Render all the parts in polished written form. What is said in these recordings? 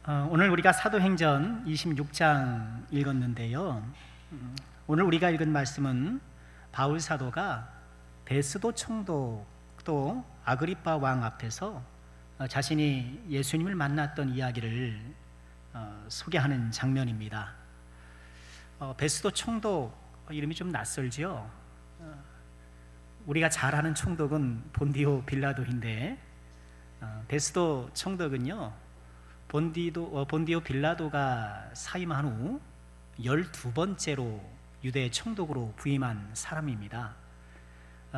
오늘 우리가 사도행전 26장 읽었는데요. 오늘 우리가 읽은 말씀은 바울 사도가 베스도 총독 또 아그리파 왕 앞에서 자신이 예수님을 만났던 이야기를 소개하는 장면입니다. 베스도 총독 이름이 좀 낯설죠? 우리가 잘 아는 총독은 본디오 빌라도인데 베스도 총독은요, 본디오 빌라도가 사임한 후 12번째로 유대 총독으로 부임한 사람입니다.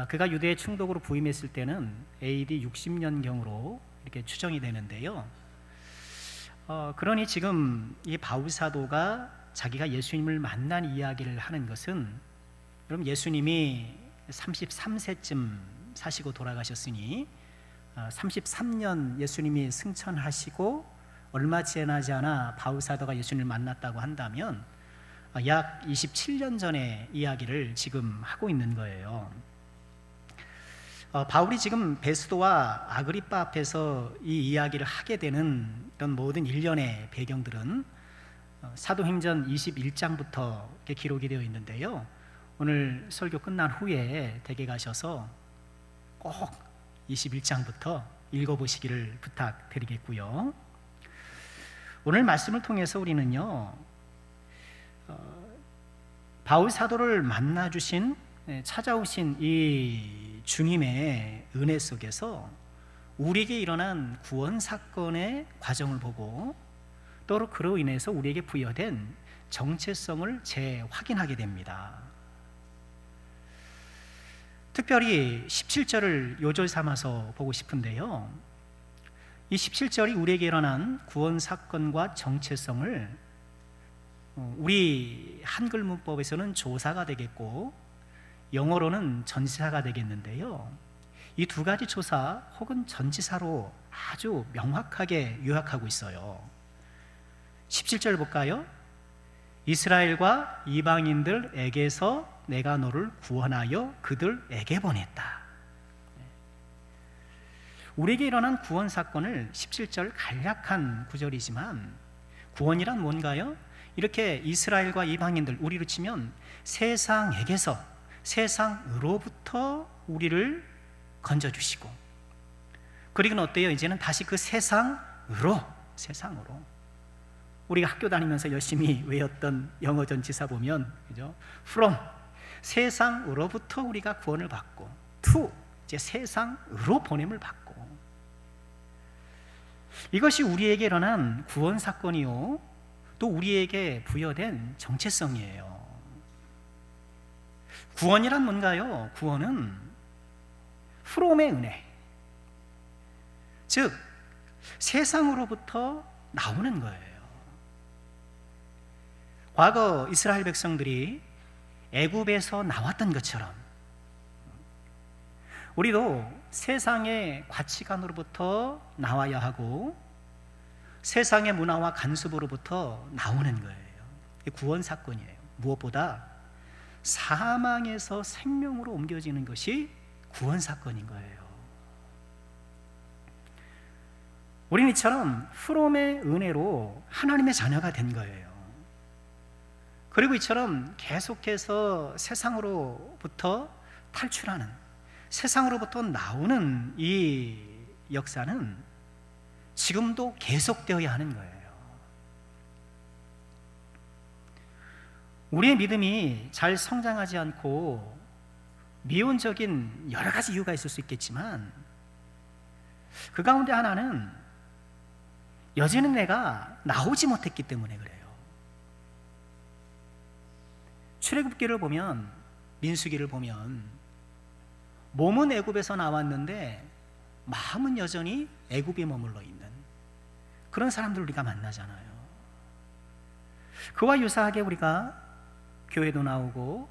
그가 유대 총독으로 부임했을 때는 AD 60년경으로 이렇게 추정이 되는데요. 그러니 지금 이 바울 사도가 자기가 예수님을 만난 이야기를 하는 것은, 그럼 예수님이 33세쯤 사시고 돌아가셨으니 33년 예수님이 승천하시고 얼마 지나지 않아 바울 사도가 예수님을 만났다고 한다면 약 27년 전의 이야기를 지금 하고 있는 거예요. 바울이 지금 베스도와 아그리파 앞에서 이 이야기를 하게 되는 이런 모든 일련의 배경들은 사도행전 21장부터 기록이 되어 있는데요. 오늘 설교 끝난 후에 댁에 가셔서 꼭 21장부터 읽어보시기를 부탁드리겠고요. 오늘 말씀을 통해서 우리는요, 바울 사도를 만나주신, 찾아오신 이 주님의 은혜 속에서 우리에게 일어난 구원 사건의 과정을 보고 또 그로 인해서 우리에게 부여된 정체성을 재확인하게 됩니다. 특별히 17절을 요절 삼아서 보고 싶은데요, 이 17절이 우리에게 일어난 구원 사건과 정체성을 우리 한글 문법에서는 조사가 되겠고 영어로는 전치사가 되겠는데요, 이 두 가지 조사 혹은 전치사로 아주 명확하게 요약하고 있어요. 17절 볼까요? 이스라엘과 이방인들에게서 내가 너를 구원하여 그들에게 보냈다. 우리에게 일어난 구원 사건을 17절 간략한 구절이지만, 구원이란 뭔가요? 이렇게 이스라엘과 이방인들, 우리로 치면 세상에게서, 세상으로부터 우리를 건져주시고, 그리고는 어때요? 이제는 다시 그 세상으로 우리가 학교 다니면서 열심히 외웠던 영어 전치사 보면, 그죠? from, 세상으로부터 우리가 구원을 받고, to, 이제 세상으로 보냄을 받고, 이것이 우리에게 일어난 구원 사건이요, 또 우리에게 부여된 정체성이에요. 구원이란 뭔가요? 구원은 from의 은혜, 즉 세상으로부터 나오는 거예요. 과거 이스라엘 백성들이 애굽에서 나왔던 것처럼 우리도 세상의 가치관으로부터 나와야 하고 세상의 문화와 간섭으로부터 나오는 거예요. 구원 사건이에요. 무엇보다 사망에서 생명으로 옮겨지는 것이 구원 사건인 거예요. 우리는 이처럼 프롬의 은혜로 하나님의 자녀가 된 거예요. 그리고 이처럼 계속해서 세상으로부터 탈출하는, 세상으로부터 나오는 이 역사는 지금도 계속되어야 하는 거예요. 우리의 믿음이 잘 성장하지 않고 미온적인 여러 가지 이유가 있을 수 있겠지만, 그 가운데 하나는 여전히 내가 나오지 못했기 때문에 그래요. 출애굽기를 보면, 민수기를 보면 몸은 애굽에서 나왔는데 마음은 여전히 애굽에 머물러 있는 그런 사람들을 우리가 만나잖아요. 그와 유사하게 우리가 교회도 나오고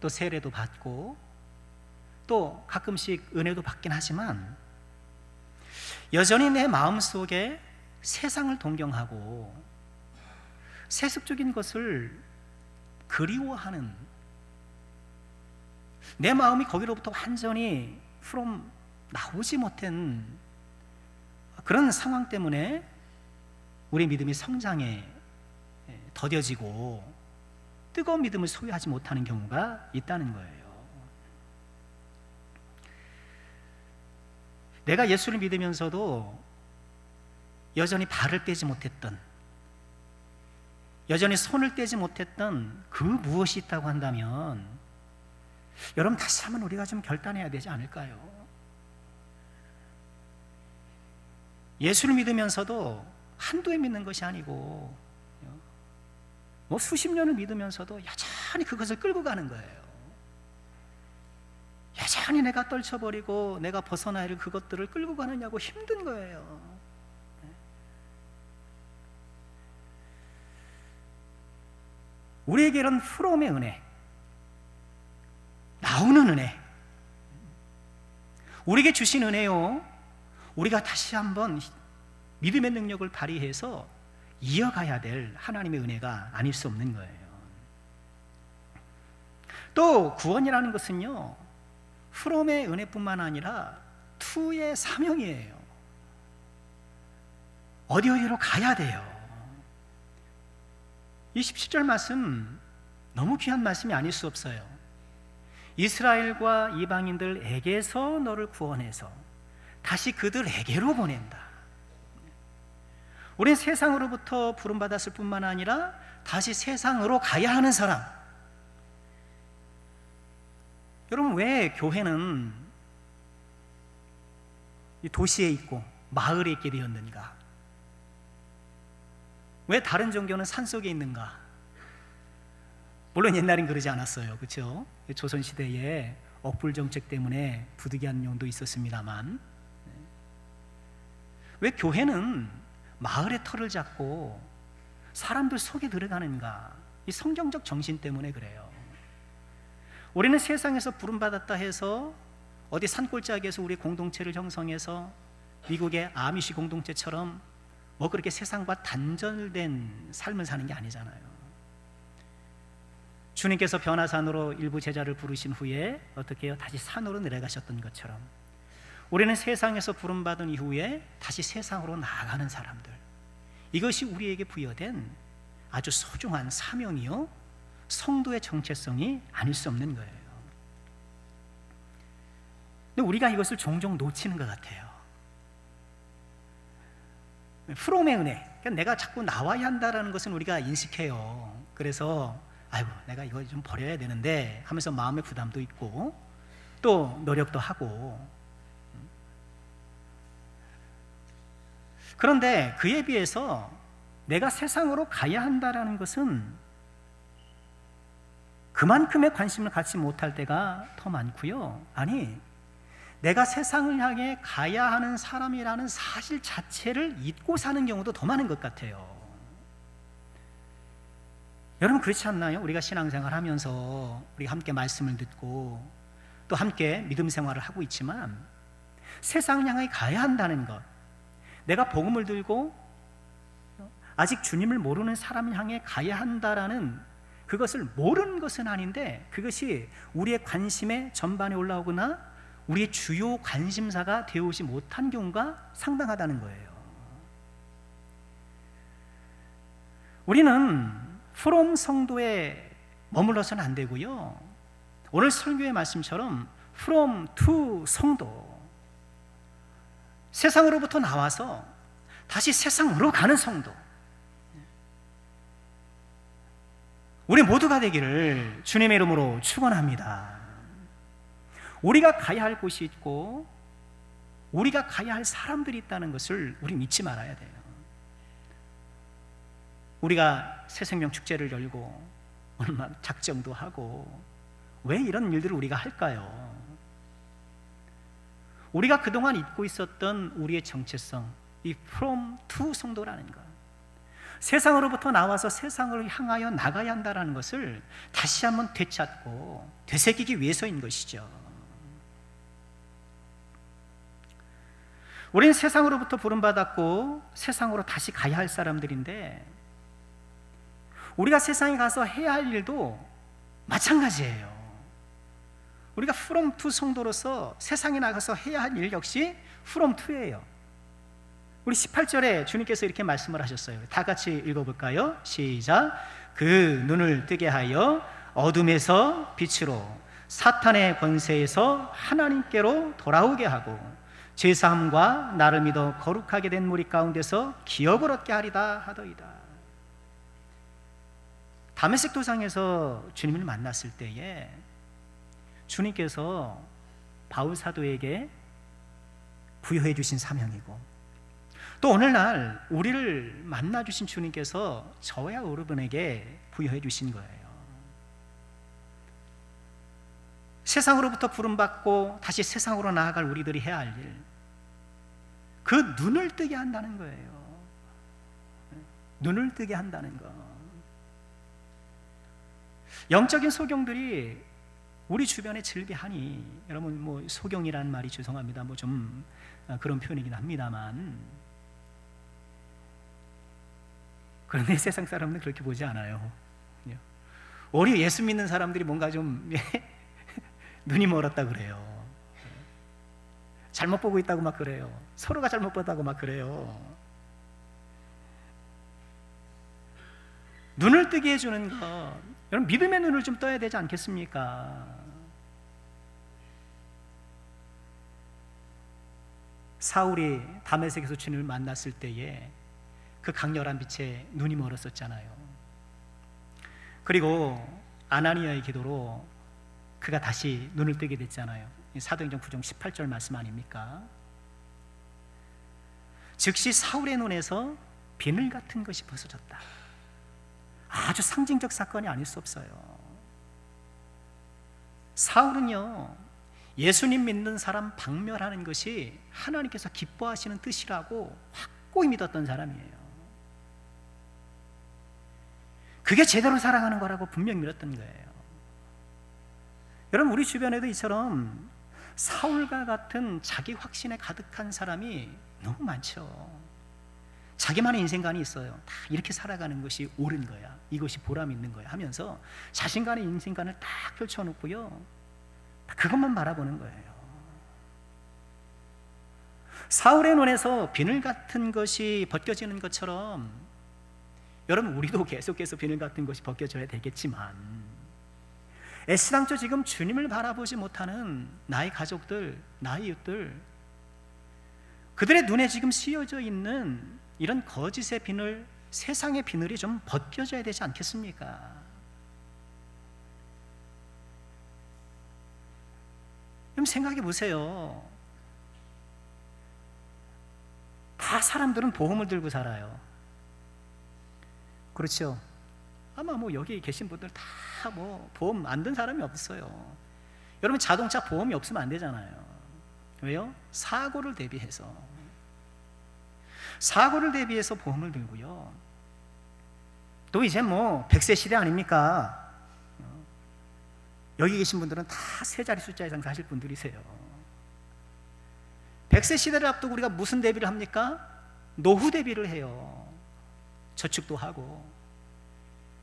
또 세례도 받고 또 가끔씩 은혜도 받긴 하지만 여전히 내 마음속에 세상을 동경하고 세속적인 것을 그리워하는, 내 마음이 거기로부터 완전히 나오지 못한 그런 상황 때문에 우리 믿음이 성장에 더뎌지고 뜨거운 믿음을 소유하지 못하는 경우가 있다는 거예요. 내가 예수를 믿으면서도 여전히 발을 떼지 못했던, 여전히 손을 떼지 못했던 그 무엇이 있다고 한다면 여러분 다시 한번 우리가 좀 결단해야 되지 않을까요? 예수를 믿으면서도 한두 해 믿는 것이 아니고 뭐 수십 년을 믿으면서도 여전히 그것을 끌고 가는 거예요. 여전히 내가 떨쳐버리고 내가 벗어나야 할 그것들을 끌고 가느냐고 힘든 거예요. 우리에게 이런 프롬의 은혜, 나오는 은혜, 우리에게 주신 은혜요, 우리가 다시 한번 믿음의 능력을 발휘해서 이어가야 될 하나님의 은혜가 아닐 수 없는 거예요. 또 구원이라는 것은요, 프롬의 은혜뿐만 아니라 투의 사명이에요. 어디로 가야 돼요. 이 17절 말씀 너무 귀한 말씀이 아닐 수 없어요. 이스라엘과 이방인들에게서 너를 구원해서 다시 그들에게로 보낸다. 우린 세상으로부터 부름받았을 뿐만 아니라 다시 세상으로 가야 하는 사람. 여러분, 왜 교회는 이 도시에 있고 마을에 있게 되었는가? 왜 다른 종교는 산속에 있는가? 물론 옛날엔 그러지 않았어요. 그렇죠? 조선시대에 억불 정책 때문에 부득이한 용도 있었습니다만, 왜 교회는 마을의 털을 잡고 사람들 속에 들어가는가? 이 성경적 정신 때문에 그래요. 우리는 세상에서 부름받았다 해서 어디 산골짜기에서 우리 공동체를 형성해서 미국의 아미시 공동체처럼 뭐 그렇게 세상과 단절된 삶을 사는 게 아니잖아요. 주님께서 변화산으로 일부 제자를 부르신 후에 어떻게 해요? 다시 산으로 내려가셨던 것처럼 우리는 세상에서 부름받은 이후에 다시 세상으로 나아가는 사람들, 이것이 우리에게 부여된 아주 소중한 사명이요, 성도의 정체성이 아닐 수 없는 거예요. 근데 우리가 이것을 종종 놓치는 것 같아요. 프롬의 은혜, 그러니까 내가 자꾸 나와야 한다는 것은 우리가 인식해요. 그래서 아이고 내가 이거 좀 버려야 되는데 하면서 마음의 부담도 있고 또 노력도 하고, 그런데 그에 비해서 내가 세상으로 가야 한다는 것은 그만큼의 관심을 갖지 못할 때가 더 많고요. 아니, 내가 세상을 향해 가야 하는 사람이라는 사실 자체를 잊고 사는 경우도 더 많은 것 같아요. 여러분 그렇지 않나요? 우리가 신앙생활 하면서 우리가 함께 말씀을 듣고 또 함께 믿음 생활을 하고 있지만 세상을 향해 가야 한다는 것, 내가 복음을 들고 아직 주님을 모르는 사람을 향해 가야 한다라는 그것을 모르는 것은 아닌데 그것이 우리의 관심의 전반에 올라오거나 우리의 주요 관심사가 되어오지 못한 경우가 상당하다는 거예요. 우리는 프롬 성도에 머물러서는 안 되고요, 오늘 설교의 말씀처럼 from to 성도, 세상으로부터 나와서 다시 세상으로 가는 성도, 우리 모두가 되기를 주님의 이름으로 축원합니다. 우리가 가야 할 곳이 있고 우리가 가야 할 사람들이 있다는 것을 우리 잊지 말아야 돼요. 우리가 새생명 축제를 열고 얼마나 작정도 하고 왜 이런 일들을 우리가 할까요? 우리가 그동안 잊고 있었던 우리의 정체성, 이 from to 성도라는 것, 세상으로부터 나와서 세상을 향하여 나가야 한다는 것을 다시 한번 되찾고 되새기기 위해서인 것이죠. 우리는 세상으로부터 부름받았고 세상으로 다시 가야 할 사람들인데 우리가 세상에 가서 해야 할 일도 마찬가지예요. 우리가 from to 성도로서 세상에 나가서 해야 할 일 역시 from to예요. 우리 18절에 주님께서 이렇게 말씀을 하셨어요. 다 같이 읽어볼까요? 시작. 그 눈을 뜨게 하여 어둠에서 빛으로, 사탄의 권세에서 하나님께로 돌아오게 하고, 죄사함과 나를 믿어 거룩하게 된 무리 가운데서 기업을 얻게 하리다 하더이다. 다메섹 도상에서 주님을 만났을 때에 주님께서 바울 사도에게 부여해 주신 사명이고, 또 오늘날 우리를 만나 주신 주님께서 저와 여러분에게 부여해 주신 거예요. 세상으로부터 부름받고 다시 세상으로 나아갈 우리들이 해야 할 일, 그 눈을 뜨게 한다는 거예요. 눈을 뜨게 한다는 거. 영적인 소경들이 우리 주변에 즐비하니, 여러분 뭐 소경이라는 말이 죄송합니다. 뭐 좀 그런 표현이긴 합니다만, 그런데 세상 사람은 그렇게 보지 않아요. 오히려 예수 믿는 사람들이 뭔가 좀 눈이 멀었다 그래요. 잘못 보고 있다고 막 그래요. 서로가 잘못 보다고 막 그래요. 눈을 뜨게 해주는 것, 여러분 믿음의 눈을 좀 떠야 되지 않겠습니까? 사울이 다메섹에서 주님을 만났을 때에 그 강렬한 빛에 눈이 멀었었잖아요. 그리고 아나니아의 기도로 그가 다시 눈을 뜨게 됐잖아요. 사도행전 9장 18절 말씀 아닙니까? 즉시 사울의 눈에서 비늘 같은 것이 벗어졌다. 아주 상징적 사건이 아닐 수 없어요. 사울은요, 예수님 믿는 사람 박멸하는 것이 하나님께서 기뻐하시는 뜻이라고 확고히 믿었던 사람이에요. 그게 제대로 살아가는 거라고 분명히 믿었던 거예요. 여러분 우리 주변에도 이처럼 사울과 같은 자기 확신에 가득한 사람이 너무 많죠. 자기만의 인생관이 있어요. 다 이렇게 살아가는 것이 옳은 거야, 이것이 보람 있는 거야 하면서 자신간의 인생관을 딱 펼쳐놓고요, 그것만 바라보는 거예요. 사울의 눈에서 비늘 같은 것이 벗겨지는 것처럼 여러분 우리도 계속해서 비늘 같은 것이 벗겨져야 되겠지만, 애시당초 지금 주님을 바라보지 못하는 나의 가족들, 나의 이웃들, 그들의 눈에 지금 씌어져 있는 이런 거짓의 비늘, 세상의 비늘이 좀 벗겨져야 되지 않겠습니까? 그럼 생각해 보세요. 다 사람들은 보험을 들고 살아요. 그렇죠? 아마 뭐 여기 계신 분들 다 뭐 보험 안 든 사람이 없어요. 여러분 자동차 보험이 없으면 안 되잖아요. 왜요? 사고를 대비해서 보험을 들고요. 또 이제 뭐 100세 시대 아닙니까? 여기 계신 분들은 다 세 자리 숫자 이상 사실 분들이세요. 100세 시대를 앞두고 우리가 무슨 대비를 합니까? 노후 대비를 해요. 저축도 하고,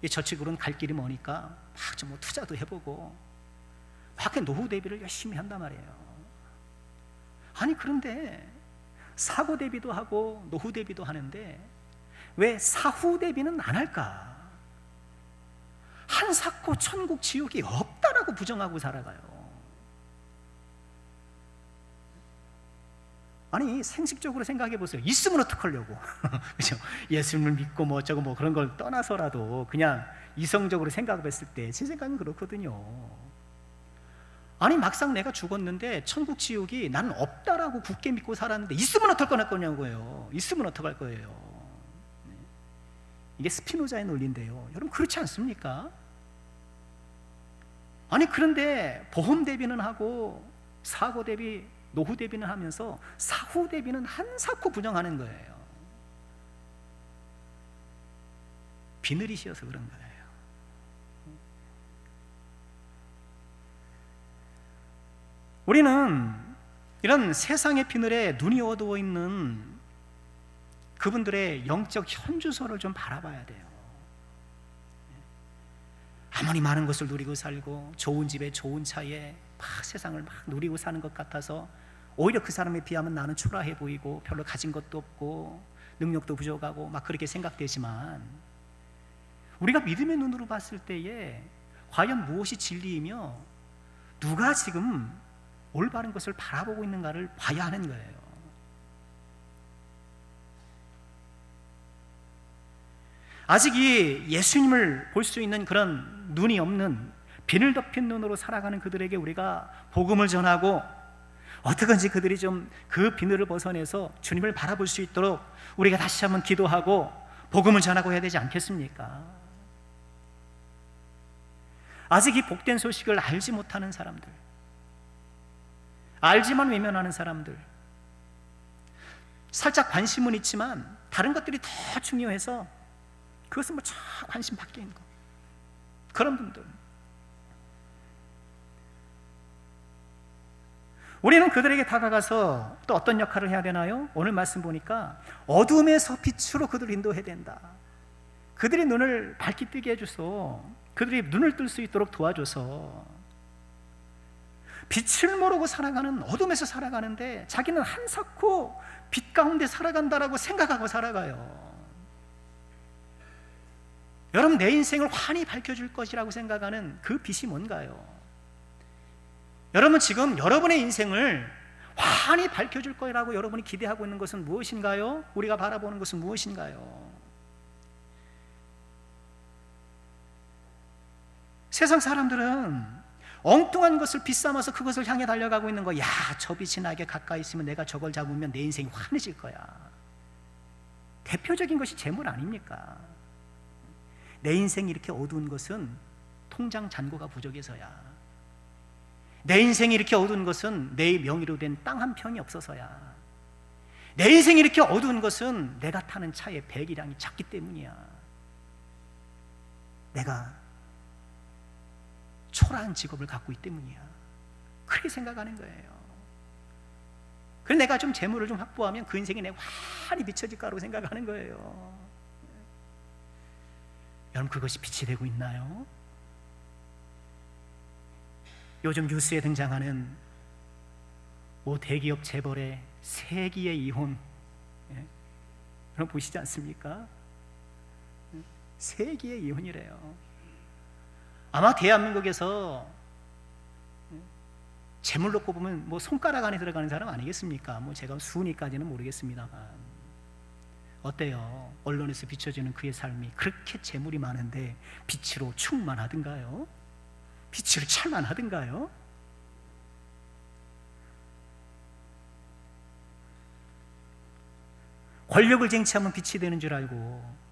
이 저축으로는 갈 길이 머니까 막 좀 뭐 투자도 해보고 막 노후 대비를 열심히 한단 말이에요. 아니 그런데 사고 대비도 하고 노후 대비도 하는데 왜 사후 대비는 안 할까? 한사코 천국 지옥이 없다라고 부정하고 살아가요. 아니 생식적으로 생각해 보세요. 있으면 어떡하려고? 그렇죠? 예수님을 믿고 뭐 어쩌고 뭐 그런 걸 떠나서라도 그냥 이성적으로 생각했을 때 제 생각은 그렇거든요. 아니 막상 내가 죽었는데 천국 지옥이 나는 없다라고 굳게 믿고 살았는데 있으면 어떡할 거냐고요. 있으면 어떡할 거예요. 이게 스피노자의 논리인데요. 여러분 그렇지 않습니까? 아니 그런데 보험 대비는 하고 사고 대비, 노후 대비는 하면서 사후 대비는 한사코 부정하는 거예요. 비늘이 씌어서 그런 거예요. 우리는 이런 세상의 비늘에 눈이 어두워 있는 그분들의 영적 현주소를 좀 바라봐야 돼요. 아무리 많은 것을 누리고 살고 좋은 집에 좋은 차에 막 세상을 막 누리고 사는 것 같아서 오히려 그 사람에 비하면 나는 초라해 보이고 별로 가진 것도 없고 능력도 부족하고 막 그렇게 생각되지만, 우리가 믿음의 눈으로 봤을 때에 과연 무엇이 진리이며 누가 지금 올바른 것을 바라보고 있는가를 봐야 하는 거예요. 아직 이 예수님을 볼 수 있는 그런 눈이 없는 비늘 덮인 눈으로 살아가는 그들에게 우리가 복음을 전하고 어떻게든지 그들이 좀 그 비늘을 벗어내서 주님을 바라볼 수 있도록 우리가 다시 한번 기도하고 복음을 전하고 해야 되지 않겠습니까? 아직 이 복된 소식을 알지 못하는 사람들, 알지만 외면하는 사람들, 살짝 관심은 있지만 다른 것들이 더 중요해서 그것은 뭐 참 관심 밖에 있는 거, 그런 분들, 우리는 그들에게 다가가서 또 어떤 역할을 해야 되나요? 오늘 말씀 보니까 어둠에서 빛으로 그들을 인도해야 된다. 그들의 눈을 밝게 뜨게 해줘서, 그들이 눈을 뜰 수 있도록 도와줘서, 빛을 모르고 살아가는, 어둠에서 살아가는데 자기는 한사코 빛 가운데 살아간다라고 생각하고 살아가요. 여러분, 내 인생을 환히 밝혀줄 것이라고 생각하는 그 빛이 뭔가요? 여러분, 지금 여러분의 인생을 환히 밝혀줄 거라고 여러분이 기대하고 있는 것은 무엇인가요? 우리가 바라보는 것은 무엇인가요? 세상 사람들은 엉뚱한 것을 빛 삼아서 그것을 향해 달려가고 있는 거야. 저 빛이 나에게 가까이 있으면 내가 저걸 잡으면 내 인생이 환해질 거야. 대표적인 것이 재물 아닙니까? 내 인생이 이렇게 어두운 것은 통장 잔고가 부족해서야. 내 인생이 이렇게 어두운 것은 내 명의로 된 땅 한 평이 없어서야. 내 인생이 이렇게 어두운 것은 내가 타는 차의 배기량이 작기 때문이야. 내가 초라한 직업을 갖고 있기 때문이야. 그렇게 생각하는 거예요. 그래서 내가 좀 재물을 좀 확보하면 그 인생이 내가 환히 비춰질 거라고 생각하는 거예요. 여러분, 그것이 빛이 되고 있나요? 요즘 뉴스에 등장하는 모 대기업 재벌의 세기의 이혼, 여러분 보시지 않습니까? 세기의 이혼이래요. 아마 대한민국에서 재물로 꼽으면 뭐 손가락 안에 들어가는 사람 아니겠습니까? 뭐 제가 수니까지는 모르겠습니다만, 어때요? 언론에서 비춰지는 그의 삶이 그렇게 재물이 많은데 빛으로 충만하든가요? 빛으로 찰만하든가요? 권력을 쟁취하면 빛이 되는 줄 알고,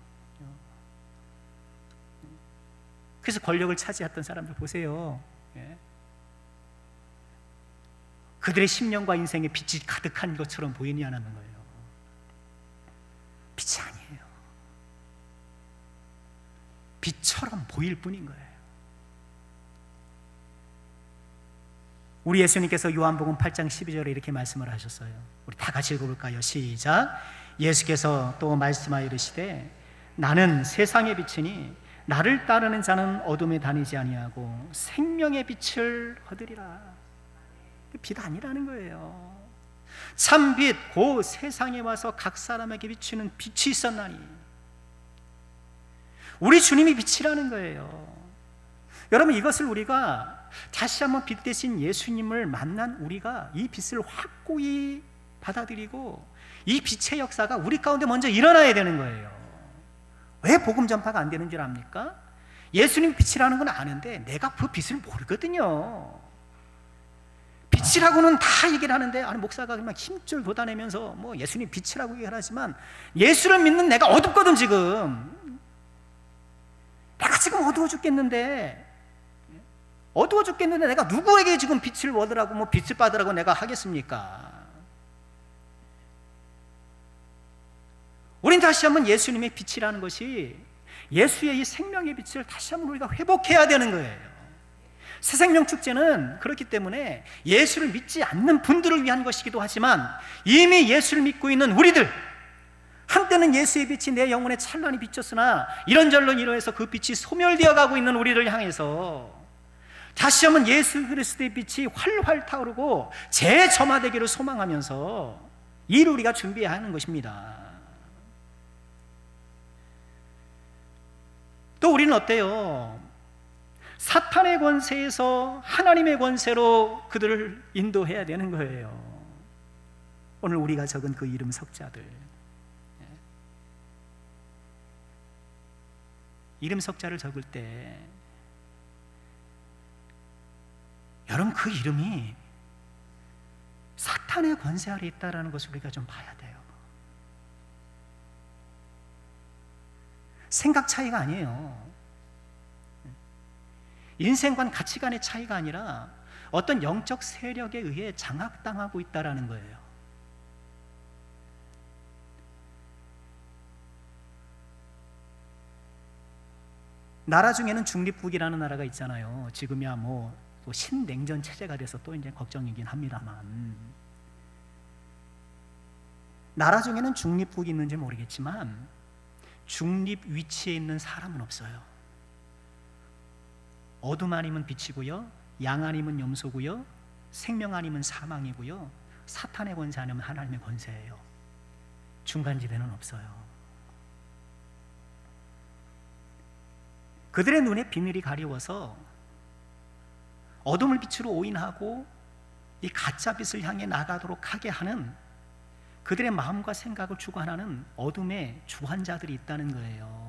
그래서 권력을 차지했던 사람들 보세요. 그들의 심령과 인생에 빛이 가득한 것처럼 보이냐는 거예요. 빛이 아니에요. 빛처럼 보일 뿐인 거예요. 우리 예수님께서 요한복음 8장 12절에 이렇게 말씀을 하셨어요. 우리 다 같이 읽어볼까요? 시작. 예수께서 또 말씀하여 이르시되 나는 세상의 빛이니 나를 따르는 자는 어둠에 다니지 아니하고 생명의 빛을 얻으리라. 빛 아니라는 거예요. 참빛 곧 세상에 와서 각 사람에게 비추는 빛이 있었나니, 우리 주님이 빛이라는 거예요. 여러분, 이것을 우리가 다시 한번 빛 대신 예수님을 만난 우리가 이 빛을 확고히 받아들이고 이 빛의 역사가 우리 가운데 먼저 일어나야 되는 거예요. 왜 복음 전파가 안 되는 줄 압니까? 예수님 빛이라는 건 아는데 내가 그 빛을 모르거든요. 빛이라고는 다 얘기를 하는데, 아니 목사가 그냥 힘줄 돋아내면서 뭐 예수님 빛이라고 얘기를 하지만 예수를 믿는 내가 어둡거든. 지금 내가 지금 어두워 죽겠는데 내가 누구에게 지금 빛을 얻으라고 뭐 빛을 받으라고 내가 하겠습니까? 우린 다시 한번 예수님의 빛이라는 것이, 예수의 이 생명의 빛을 다시 한번 우리가 회복해야 되는 거예요. 새생명축제는 그렇기 때문에 예수를 믿지 않는 분들을 위한 것이기도 하지만, 이미 예수를 믿고 있는 우리들, 한때는 예수의 빛이 내 영혼에 찬란히 비쳤으나 이런저런 이러해서 그 빛이 소멸되어 가고 있는 우리를 향해서 다시 한번 예수 그리스도의 빛이 활활 타오르고 재점화되기를 소망하면서 이를 우리가 준비해야 하는 것입니다. 또 우리는 어때요? 사탄의 권세에서 하나님의 권세로 그들을 인도해야 되는 거예요. 오늘 우리가 적은 그 이름 석자들, 이름 석자를 적을 때 여러분, 그 이름이 사탄의 권세 아래 있다는 것을 우리가 좀 봐야 돼요. 생각 차이가 아니에요. 인생관 가치관의 차이가 아니라 어떤 영적 세력에 의해 장악당하고 있다는 거예요. 나라 중에는 중립국이라는 나라가 있잖아요. 지금이야 뭐 또 신냉전 체제가 돼서 또 이제 걱정이긴 합니다만, 나라 중에는 중립국이 있는지 모르겠지만 중립 위치에 있는 사람은 없어요. 어둠 아니면 빛이고요, 양 아니면 염소고요, 생명 아니면 사망이고요, 사탄의 권세 아니면 하나님의 권세예요. 중간지대는 없어요. 그들의 눈에 비늘이 가리워서 어둠을 빛으로 오인하고 이 가짜 빛을 향해 나가도록 하게 하는 그들의 마음과 생각을 주관하는 어둠의 주관자들이 있다는 거예요.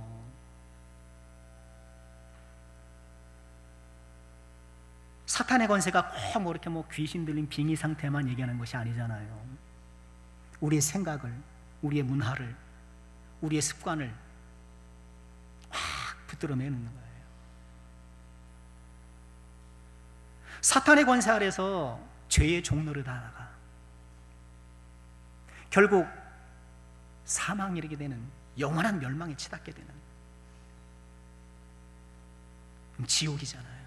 사탄의 권세가 꼭 뭐 이렇게 뭐 귀신 들린 빙의 상태만 얘기하는 것이 아니잖아요. 우리의 생각을, 우리의 문화를, 우리의 습관을 확 붙들어내는 거예요. 사탄의 권세 아래서 죄의 종로를 달아가 결국 사망에 이르게 되는, 영원한 멸망에 치닫게 되는 지옥이잖아요.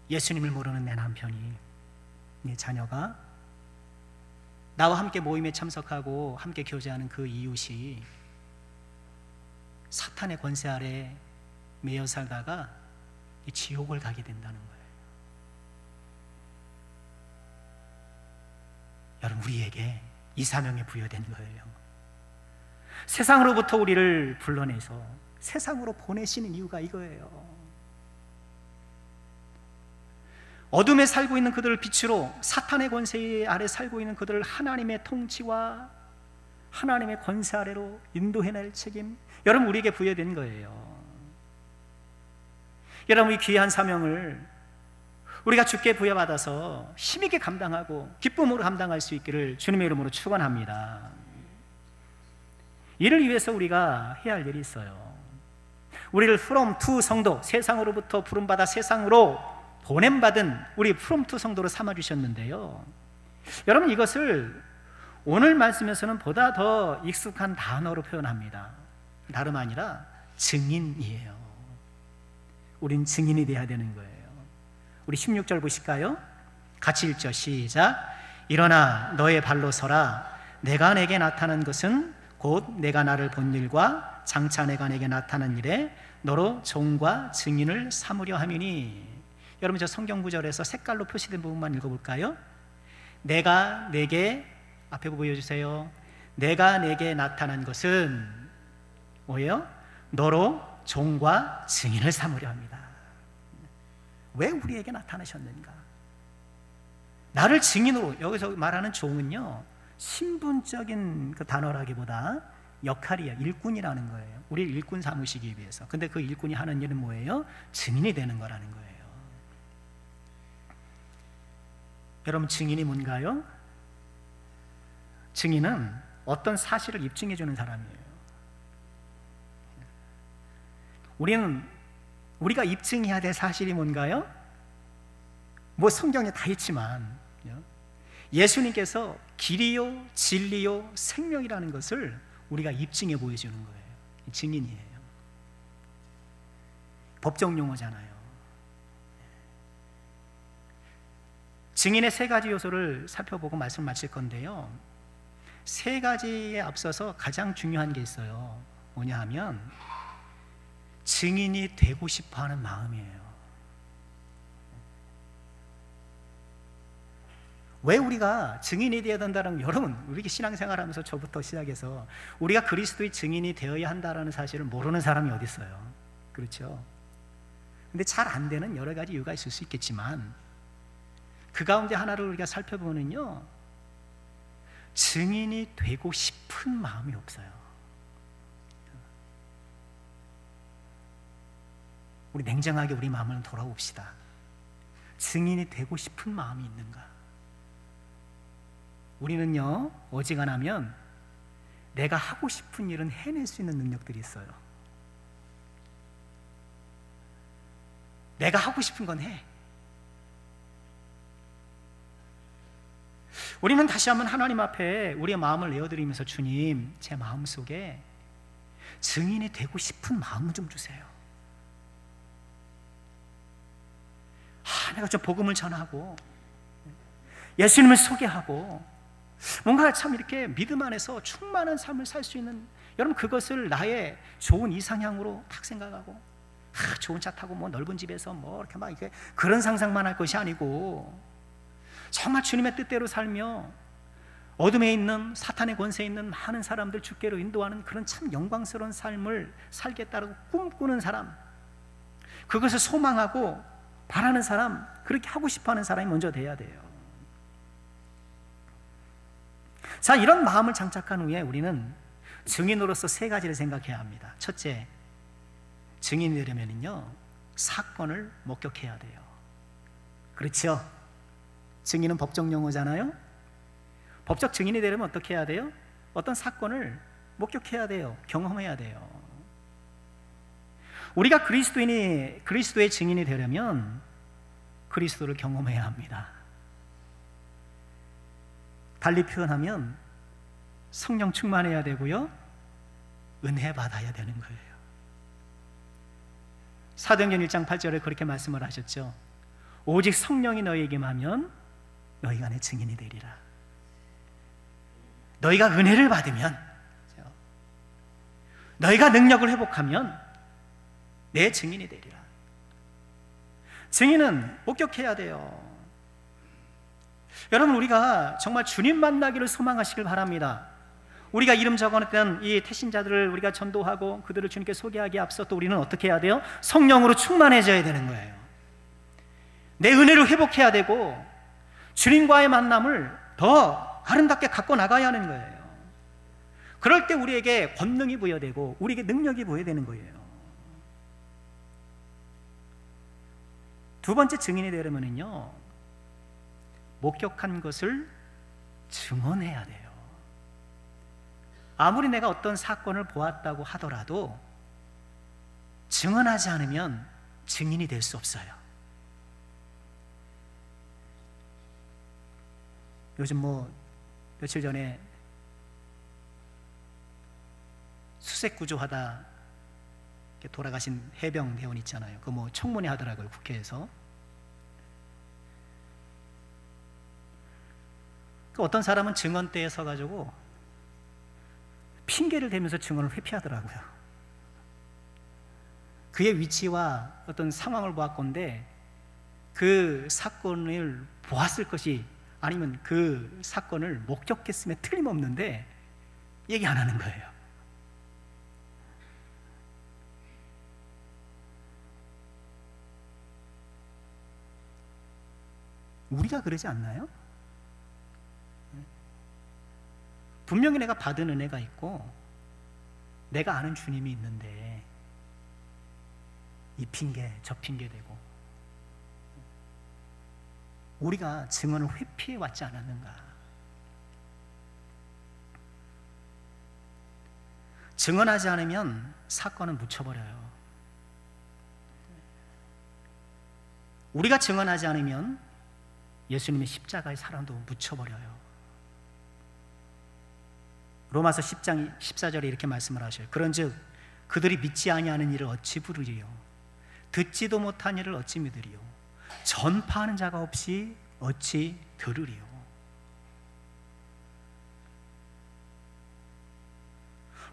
예수님을 모르는 내 남편이, 내 자녀가 나와 함께 모임에 참석하고 함께 교제하는 그 이웃이 사탄의 권세 아래 매여 살다가 이 지옥을 가게 된다는 거예요. 여러분, 우리에게 이 사명이 부여된 거예요. 세상으로부터 우리를 불러내서 세상으로 보내시는 이유가 이거예요. 어둠에 살고 있는 그들을 빛으로, 사탄의 권세 아래 살고 있는 그들을 하나님의 통치와 하나님의 권세 아래로 인도해낼 책임, 여러분, 우리에게 부여된 거예요. 여러분, 이 귀한 사명을 우리가 주께 부여받아서 힘있게 감당하고 기쁨으로 감당할 수 있기를 주님의 이름으로 축원합니다. 이를 위해서 우리가 해야 할 일이 있어요. 우리를 from to 성도, 세상으로부터 부름받아 세상으로 보냄받은 우리 from to 성도로 삼아주셨는데요, 여러분, 이것을 오늘 말씀에서는 보다 더 익숙한 단어로 표현합니다. 다름 아니라 증인이에요. 우린 증인이 돼야 되는 거예요. 우리 16절 보실까요? 같이 읽죠. 시작. 일어나 너의 발로 서라. 내가 내게 나타난 것은 곧 내가 나를 본 일과 장차 내가 내게 나타난 일에 너로 종과 증인을 삼으려 함이니. 여러분, 저 성경 구절에서 색깔로 표시된 부분만 읽어볼까요? 내가 내게, 앞에 보여주세요. 내가 내게 나타난 것은 뭐예요? 너로 종과 증인을 삼으려 합니다. 왜 우리에게 나타나셨는가? 나를 증인으로, 여기서 말하는 종은요, 신분적인 그 단어라기보다 역할이에요. 일꾼이라는 거예요. 우리 일꾼 삼으시기 위해서. 근데 그 일꾼이 하는 일은 뭐예요? 증인이 되는 거라는 거예요. 여러분, 증인이 뭔가요? 증인은 어떤 사실을 입증해 주는 사람이에요. 우리가 입증해야 될 사실이 뭔가요? 뭐 성경에 다 있지만 예수님께서 길이요 진리요 생명이라는 것을 우리가 입증해 보여주는 거예요. 증인이에요. 법정 용어잖아요. 증인의 세 가지 요소를 살펴보고 말씀 마칠 건데요, 세 가지에 앞서서 가장 중요한 게 있어요. 뭐냐 하면 증인이 되고 싶어하는 마음이에요. 왜 우리가 증인이 되어야 된다는, 여러분, 우리 신앙생활하면서 저부터 시작해서 우리가 그리스도의 증인이 되어야 한다는 사실을 모르는 사람이 어디 있어요? 그렇죠? 근데 잘 안 되는 여러 가지 이유가 있을 수 있겠지만, 그 가운데 하나를 우리가 살펴보면요, 증인이 되고 싶은 마음이 없어요. 우리 냉정하게 우리 마음을 돌아봅시다. 증인이 되고 싶은 마음이 있는가? 우리는요, 어지간하면 내가 하고 싶은 일은 해낼 수 있는 능력들이 있어요. 내가 하고 싶은 건 해. 우리는 다시 한번 하나님 앞에 우리의 마음을 내어드리면서, 주님, 제 마음속에 증인이 되고 싶은 마음을 좀 주세요. 내가 좀 복음을 전하고 예수님을 소개하고 뭔가 참 이렇게 믿음 안에서 충만한 삶을 살 수 있는, 여러분, 그것을 나의 좋은 이상향으로 딱 생각하고, 좋은 차 타고 뭐 넓은 집에서 뭐 이렇게 막 이렇게 그런 상상만 할 것이 아니고, 정말 주님의 뜻대로 살며 어둠에 있는, 사탄의 권세에 있는 많은 사람들 주께로 인도하는 그런 참 영광스러운 삶을 살겠다고 꿈꾸는 사람, 그것을 소망하고 바라는 사람, 그렇게 하고 싶어하는 사람이 먼저 돼야 돼요. 자, 이런 마음을 장착한 후에 우리는 증인으로서 세 가지를 생각해야 합니다. 첫째, 증인이 되려면요, 사건을 목격해야 돼요. 그렇죠? 증인은 법적 용어잖아요. 법적 증인이 되려면 어떻게 해야 돼요? 어떤 사건을 목격해야 돼요. 경험해야 돼요. 우리가 그리스도의 증인이 되려면 그리스도를 경험해야 합니다. 달리 표현하면 성령 충만해야 되고요, 은혜 받아야 되는 거예요. 사도행전 1장 8절에 그렇게 말씀을 하셨죠. 오직 성령이 너희에게 임하면 너희가 내 증인이 되리라. 너희가 은혜를 받으면, 너희가 능력을 회복하면 내 증인이 되리라. 증인은 목격해야 돼요. 여러분, 우리가 정말 주님 만나기를 소망하시길 바랍니다. 우리가 이름 적어놨던 이 태신자들을 우리가 전도하고 그들을 주님께 소개하기에 앞서 또 우리는 어떻게 해야 돼요? 성령으로 충만해져야 되는 거예요. 내 은혜를 회복해야 되고 주님과의 만남을 더 아름답게 갖고 나가야 하는 거예요. 그럴 때 우리에게 권능이 부여되고 우리에게 능력이 부여되는 거예요. 두 번째 증인이 되려면요, 목격한 것을 증언해야 돼요. 아무리 내가 어떤 사건을 보았다고 하더라도 증언하지 않으면 증인이 될 수 없어요. 요즘 뭐 며칠 전에 수색 구조하다 돌아가신 해병대원 있잖아요. 그 뭐 청문회 하더라고요, 국회에서. 그 어떤 사람은 증언대에 서가지고 핑계를 대면서 증언을 회피하더라고요. 그의 위치와 어떤 상황을 보았건데 그 사건을 보았을 것이, 아니면 그 사건을 목격했음에 틀림없는데 얘기 안 하는 거예요. 우리가 그러지 않나요? 분명히 내가 받은 은혜가 있고 내가 아는 주님이 있는데 이 핑계 저 핑계 대고 우리가 증언을 회피해 왔지 않았는가? 증언하지 않으면 사건은 묻혀버려요. 우리가 증언하지 않으면 예수님의 십자가의 사랑도 묻혀버려요. 로마서 10장 14절에 이렇게 말씀을 하셔요. 그런즉 그들이 믿지 아니하는 일을 어찌 부르리요? 듣지도 못한 일을 어찌 믿으리요? 전파하는 자가 없이 어찌 들으리요?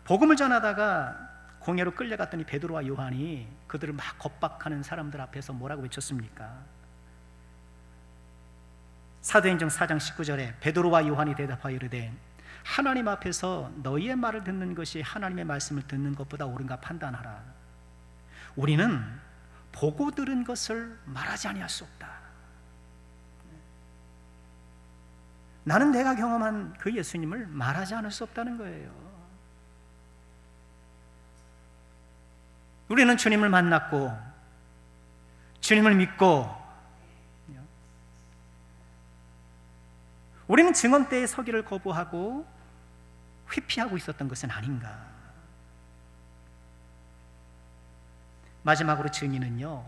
복음을 전하다가 공회로 끌려갔더니 베드로와 요한이 그들을 막 겁박하는 사람들 앞에서 뭐라고 외쳤습니까? 사도행전 4장 19절에 베드로와 요한이 대답하여 이르되 하나님 앞에서 너희의 말을 듣는 것이 하나님의 말씀을 듣는 것보다 옳은가 판단하라. 우리는 보고 들은 것을 말하지 아니할 수 없다. 나는 내가 경험한 그 예수님을 말하지 않을 수 없다는 거예요. 우리는 주님을 만났고 주님을 믿고 우리는 증언대에 서기를 거부하고 회피하고 있었던 것은 아닌가. 마지막으로 증인은요,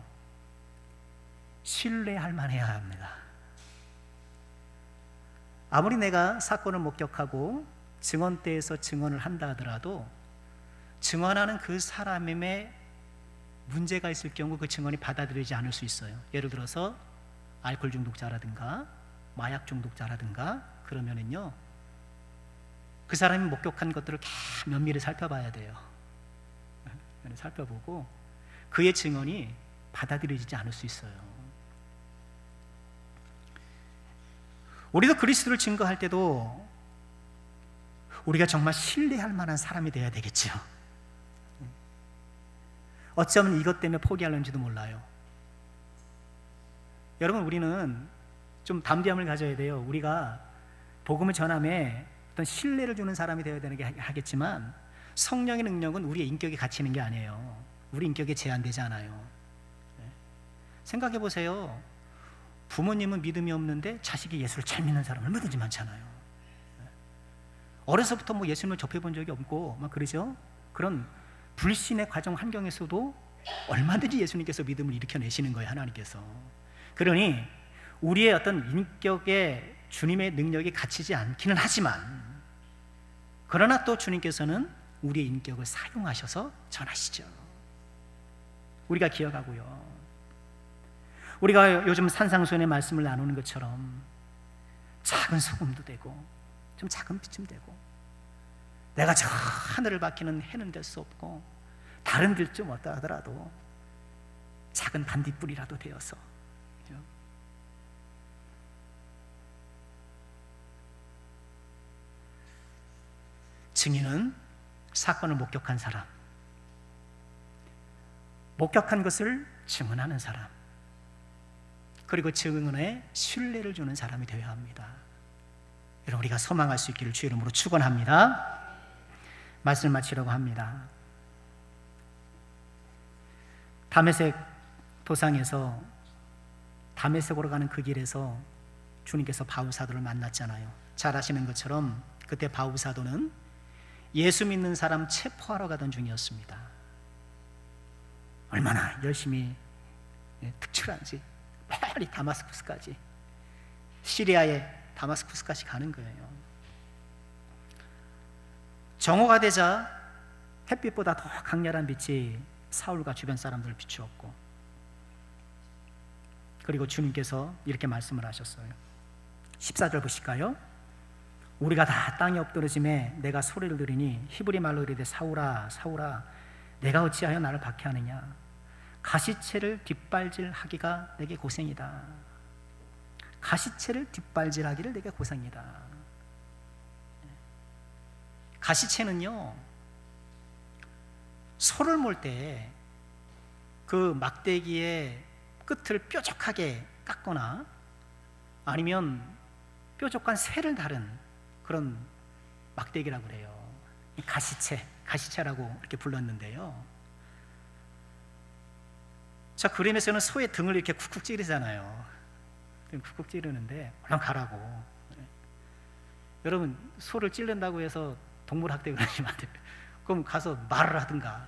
신뢰할 만해야 합니다. 아무리 내가 사건을 목격하고 증언대에서 증언을 한다 하더라도 증언하는 그 사람의 문제가 있을 경우 그 증언이 받아들이지 않을 수 있어요. 예를 들어서 알코올 중독자라든가 마약 중독자라든가 그러면은요, 그 사람이 목격한 것들을 면밀히 살펴봐야 돼요. 살펴보고 그의 증언이 받아들여지지 않을 수 있어요. 우리도 그리스도를 증거할 때도 우리가 정말 신뢰할 만한 사람이 되어야 되겠죠. 어쩌면 이것 때문에 포기하는지도 몰라요. 여러분, 우리는 좀 담대함을 가져야 돼요. 우리가 복음을 전함에 어떤 신뢰를 주는 사람이 되어야 되는 게 하겠지만 성령의 능력은 우리의 인격에 갇히는 게 아니에요. 우리 인격에 제한되지 않아요. 생각해 보세요. 부모님은 믿음이 없는데 자식이 예수를 잘 믿는 사람 얼마든지 많잖아요. 어려서부터 뭐 예수님을 접해본 적이 없고 막 그러죠. 그런 불신의 과정 환경에서도 얼마든지 예수님께서 믿음을 일으켜내시는 거예요, 하나님께서. 그러니 우리의 어떤 인격에 주님의 능력이 갇히지 않기는 하지만, 그러나 또 주님께서는 우리의 인격을 사용하셔서 전하시죠. 우리가 기억하고요, 우리가 요즘 산상수훈의 말씀을 나누는 것처럼 작은 소금도 되고 좀 작은 빛좀 되고, 내가 저 하늘을 밝히는 해는 될 수 없고 다른 길 좀 어떠 하더라도 작은 반딧불이라도 되어서, 증인은 사건을 목격한 사람, 목격한 것을 증언하는 사람, 그리고 증언에 신뢰를 주는 사람이 되어야 합니다. 여러분, 우리가 소망할 수 있기를 주의 이름으로 축원합니다. 말씀을 마치려고 합니다. 다메섹 도상에서 다메섹으로 가는 그 길에서 주님께서 바울 사도를 만났잖아요. 잘 아시는 것처럼 그때 바울 사도는 예수 믿는 사람 체포하러 가던 중이었습니다. 얼마나 열심히 특출한지 빨리 다마스쿠스까지, 시리아의 다마스쿠스까지 가는 거예요. 정오가 되자 햇빛보다 더 강렬한 빛이 사울과 주변 사람들을 비추었고, 그리고 주님께서 이렇게 말씀을 하셨어요. 14절 보실까요? 우리가 다 땅에 엎드러짐에 내가 소리를 들으니 히브리 말로 이르되 사울아 사울아 내가 어찌하여 나를 박해하느냐, 가시채를 뒷발질하기가 내게 고생이다. 가시채를 뒷발질하기를 내게 고생이다. 가시채는요, 소를 몰 때 그 막대기의 끝을 뾰족하게 깎거나 아니면 뾰족한 쇠를 다른 그런 막대기라고 그래요. 가시채, 가시채라고 이렇게 불렀는데요. 자, 그림에서는 소의 등을 이렇게 쿡쿡 찌르잖아요. 쿡쿡 찌르는데 얼른 가라고. 여러분, 소를 찌른다고 해서 동물학대 그러시면 안 돼요. 그럼 가서 말을 하든가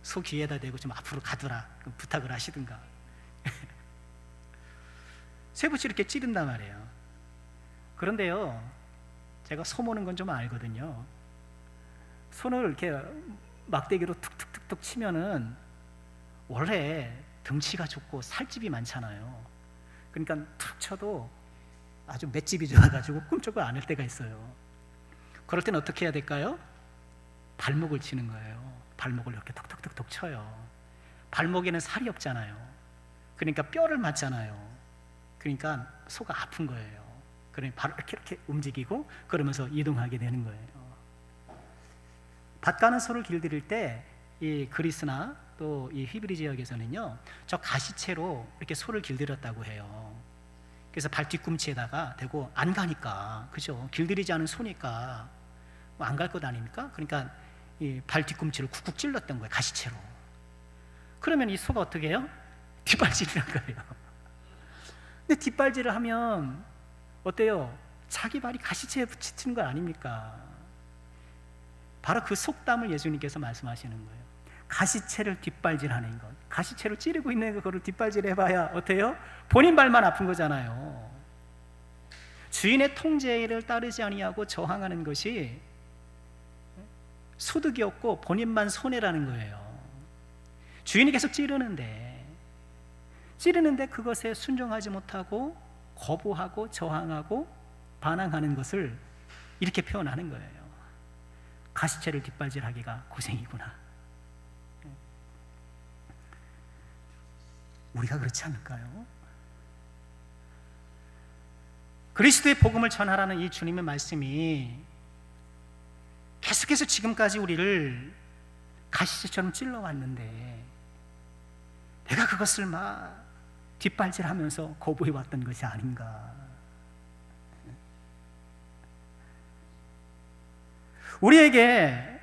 소 귀에다 대고 좀 앞으로 가두라 부탁을 하시든가. 쇠붙이 이렇게 찌른단 말이에요. 그런데요, 제가 소 모는 건 좀 알거든요. 손을 이렇게 막대기로 툭툭툭툭 치면은 원래 덩치가 좋고 살집이 많잖아요. 그러니까 툭 쳐도 아주 맷집이 좋아가지고 꿈쩍을 안 할 때가 있어요. 그럴 땐 어떻게 해야 될까요? 발목을 치는 거예요. 발목을 이렇게 톡톡톡톡 쳐요. 발목에는 살이 없잖아요. 그러니까 뼈를 맞잖아요. 그러니까 소가 아픈 거예요. 그러니 바로 이렇게 움직이고 그러면서 이동하게 되는 거예요. 밭 가는 소를 길들일 때 이 그리스나 또 이 히브리 지역에서는요, 저 가시채로 이렇게 소를 길들였다고 해요. 그래서 발 뒤꿈치에다가 대고 안 가니까, 그죠? 길들이지 않은 소니까 뭐 안 갈 것 아닙니까? 그러니까 이 발 뒤꿈치를 쿡쿡 찔렀던 거예요, 가시채로. 그러면 이 소가 어떻게 해요? 뒷발질을 한 거예요. 근데 뒷발질을 하면 어때요? 자기 발이 가시채에 부딪히는 거 아닙니까? 바로 그 속담을 예수님께서 말씀하시는 거예요. 가시채를 뒷발질하는 것, 가시채로 찌르고 있는 그거를 뒷발질해봐야 어때요? 본인 발만 아픈 거잖아요. 주인의 통제를 따르지 아니하고 저항하는 것이 소득이 없고 본인만 손해라는 거예요. 주인이 계속 찌르는데 그것에 순종하지 못하고 거부하고 저항하고 반항하는 것을 이렇게 표현하는 거예요. 가시채를 뒷발질하기가 고생이구나. 우리가 그렇지 않을까요? 그리스도의 복음을 전하라는 이 주님의 말씀이 계속해서 지금까지 우리를 가시처럼 찔러왔는데 내가 그것을 막 뒷발질하면서 거부해왔던 것이 아닌가. 우리에게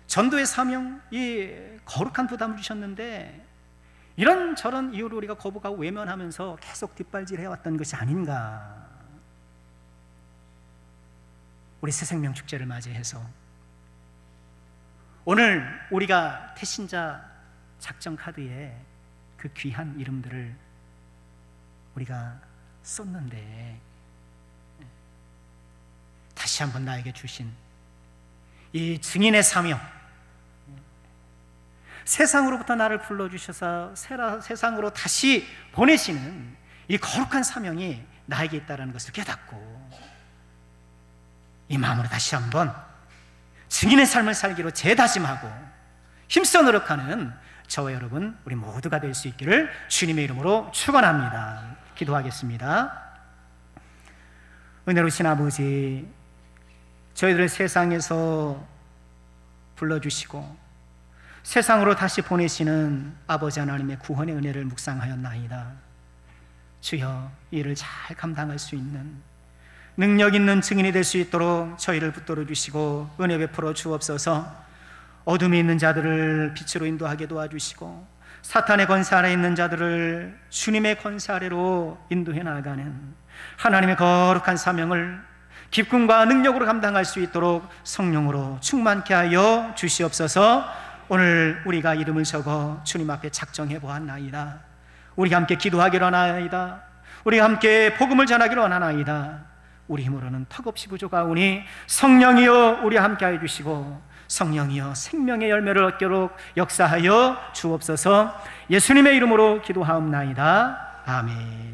전도의 사명, 이 거룩한 부담을 주셨는데 이런저런 이유로 우리가 거부하고 외면하면서 계속 뒷발질해왔던 것이 아닌가. 우리 새생명 축제를 맞이해서 오늘 우리가 태신자 작정 카드에 그 귀한 이름들을 우리가 썼는데 다시 한번 나에게 주신 이 증인의 사명, 세상으로부터 나를 불러주셔서 세상으로 다시 보내시는 이 거룩한 사명이 나에게 있다는 것을 깨닫고 이 마음으로 다시 한번 증인의 삶을 살기로 재다짐하고 힘써 노력하는 저와 여러분 우리 모두가 될 수 있기를 주님의 이름으로 축원합니다. 기도하겠습니다. 은혜로우신 아버지, 저희들을 세상에서 불러주시고 세상으로 다시 보내시는 아버지 하나님의 구원의 은혜를 묵상하였나이다. 주여, 이 일을 잘 감당할 수 있는 능력 있는 증인이 될 수 있도록 저희를 붙들어 주시고 은혜 베풀어 주옵소서. 어둠에 있는 자들을 빛으로 인도하게 도와주시고 사탄의 권세 아래 있는 자들을 주님의 권세 아래로 인도해 나가는 하나님의 거룩한 사명을 기쁨과 능력으로 감당할 수 있도록 성령으로 충만케 하여 주시옵소서. 오늘 우리가 이름을 적어 주님 앞에 작정해 보았나이다. 우리가 함께 기도하기로 하나이다. 우리가 함께 복음을 전하기로 하나이다. 우리 힘으로는 턱없이 부족하오니 성령이여 우리 함께 하여 주시고 성령이여 생명의 열매를 얻도록 역사하여 주옵소서. 예수님의 이름으로 기도하옵나이다. 아멘.